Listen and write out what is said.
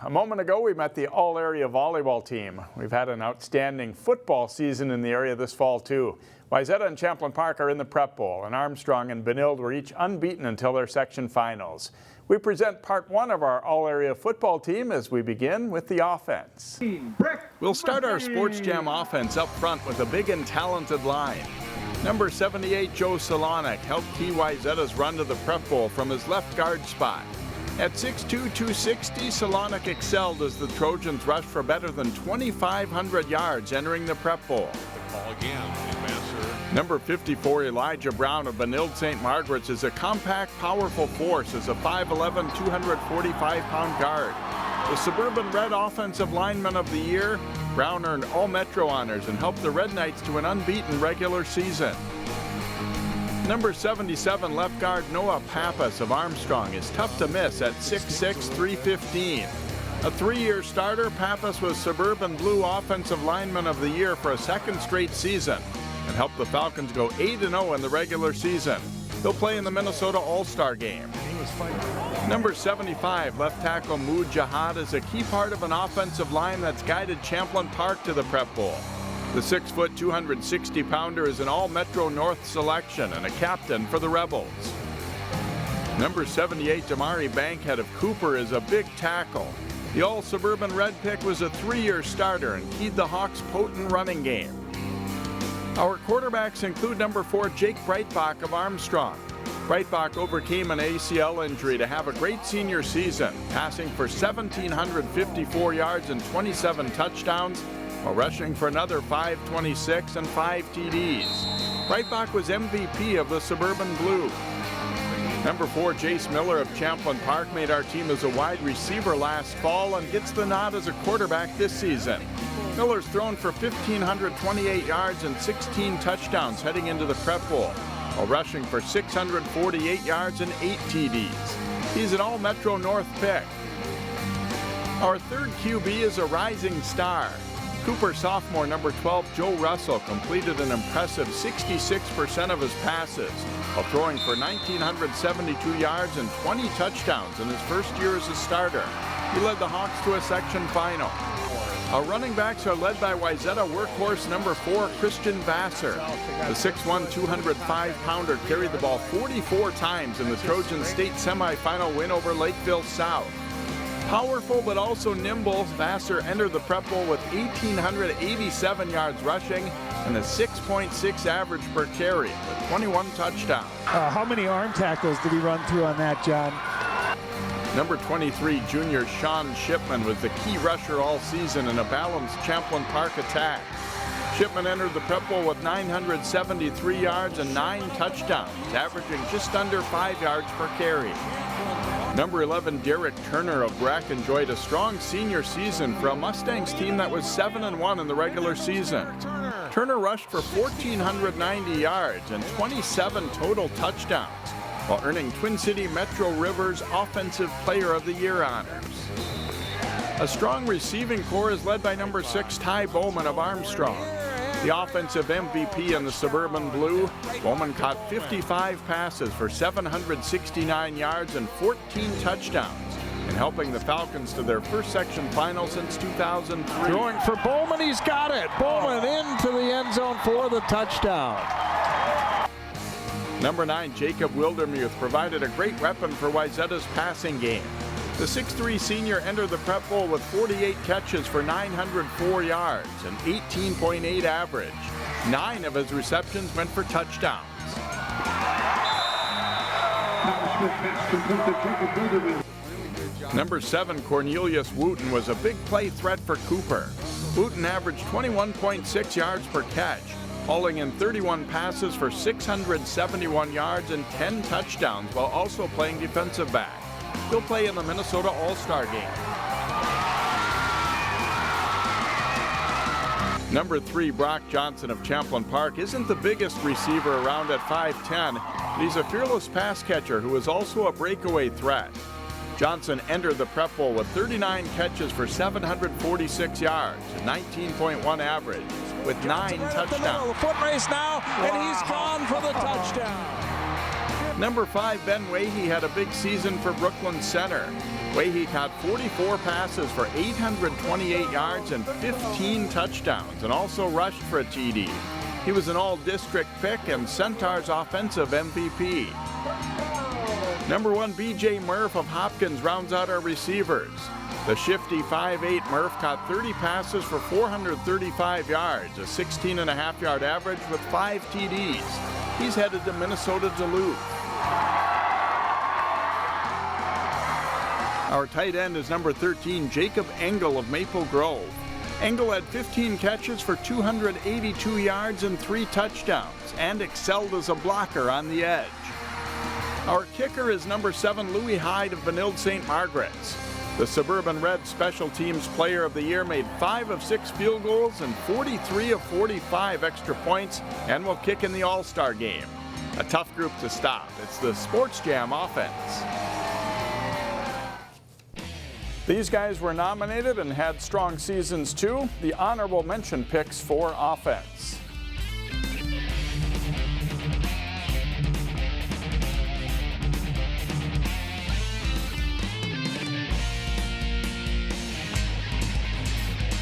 A moment ago, we met the all-area volleyball team. We've had an outstanding football season in the area this fall, too. Wayzata and Champlain Park are in the Prep Bowl, and Armstrong and Benilde were each unbeaten until their section finals. We present part one of our all-area football team as we begin with the offense. We'll start our Sports Jam offense up front with a big and talented line. Number 78, Joe Solonic, helped key Wayzata's run to the Prep Bowl from his left guard spot. At 6'2", 260, Solonic excelled as the Trojans rushed for better than 2,500 yards entering the Prep Bowl. The call again. Number 54, Elijah Brown of Benilde St. Margaret's is a compact, powerful force as a 5'11", 245-pound guard. The Suburban Red Offensive Lineman of the Year, Brown earned All-Metro honors and helped the Red Knights to an unbeaten regular season. Number 77, left guard Noah Pappas of Armstrong is tough to miss at 6'6", 315. A three-year starter, Pappas was Suburban Blue Offensive Lineman of the Year for a second straight season and helped the Falcons go 8-0 in the regular season. He'll play in the Minnesota All-Star game. Number 75, left tackle Mood Jihad is a key part of an offensive line that's guided Champlain Park to the Prep Bowl. The 6', 260-pounder is an All-Metro North selection and a captain for the Rebels. Number 78, Damari Bankhead of Cooper is a big tackle. The All-Suburban Red pick was a three-year starter and keyed the Hawks' potent running game. Our quarterbacks include number 4, Jake Breitbach of Armstrong. Breitbach overcame an ACL injury to have a great senior season, passing for 1,754 yards and 27 touchdowns, while rushing for another 526 and 5 TDs. Breitbach was MVP of the Suburban Blue. Number 4, Jace Miller of Champlain Park made our team as a wide receiver last fall and gets the nod as a quarterback this season. Miller's thrown for 1,528 yards and 16 touchdowns heading into the Prep Bowl, while rushing for 648 yards and 8 TDs. He's an All-Metro North pick. Our third QB is a rising star. Cooper sophomore number 12, Joe Russell, completed an impressive 66% of his passes, while throwing for 1,972 yards and 20 touchdowns in his first year as a starter. He led the Hawks to a section final. Our running backs are led by Wayzata workhorse number 4, Christian Vassar. The 6'1", 205-pounder carried the ball 44 times in the Trojan State semifinal win over Lakeville South. Powerful but also nimble, Vassar entered the Prep Bowl with 1,887 yards rushing and a 6.6 average per carry with 21 touchdowns. How many arm tackles did he run through on that, John? Number 23, junior Sean Shipman was the key rusher all season in a balanced Champlain Park attack. Shipman entered the Prep Bowl with 973 yards and 9 touchdowns, averaging just under 5 yards per carry. Number 11, Derek Turner of Breck enjoyed a strong senior season for a Mustangs team that was 7-1 in the regular season. Turner rushed for 1,490 yards and 27 total touchdowns, while earning Twin City Metro Rivers Offensive Player of the Year honors. A strong receiving corps is led by number 6, Ty Bowman of Armstrong. The offensive MVP in the Suburban Blue, Bowman caught 55 passes for 769 yards and 14 touchdowns, and helping the Falcons to their first section final since 2003. Throwing for Bowman, he's got it. Bowman into the end zone for the touchdown. Number 9, Jacob Wildermuth provided a great weapon for Wayzata's passing game. The 6'3" senior entered the Prep Bowl with 48 catches for 904 yards and 18.8 average. 9 of his receptions went for touchdowns. Number 7, Cornelius Wooten was a big play threat for Cooper. Wooten averaged 21.6 yards per catch, hauling in 31 passes for 671 yards and 10 touchdowns while also playing defensive back. He'll play in the Minnesota All-Star game. Number 3, Brock Johnson of Champlain Park isn't the biggest receiver around at 5'10", but he's a fearless pass catcher who is also a breakaway threat. Johnson entered the Prep Bowl with 39 catches for 746 yards, a 19.1 average, with 9 touchdowns. The foot race now, and he's gone for the touchdown. Number 5, Ben Wahey had a big season for Brooklyn Center. Leahy caught 44 passes for 828 yards and 15 touchdowns, and also rushed for a TD. He was an all-district pick and Centaur's offensive MVP. Number 1, B.J. Murph of Hopkins rounds out our receivers. The shifty 5'8" Murph caught 30 passes for 435 yards, a 16.5-yard average with 5 TDs. He's headed to Minnesota Duluth. Our tight end is number 13, Jacob Engel of Maple Grove. Engel had 15 catches for 282 yards and 3 touchdowns, and excelled as a blocker on the edge. Our kicker is number 7, Louis Hyde of Benilde St. Margaret's. The Suburban Red Special Teams Player of the Year made 5 of 6 field goals and 43 of 45 extra points, and will kick in the All-Star game. A tough group to stop. It's the Sports Jam offense. These guys were nominated and had strong seasons too. The honorable mention picks for offense.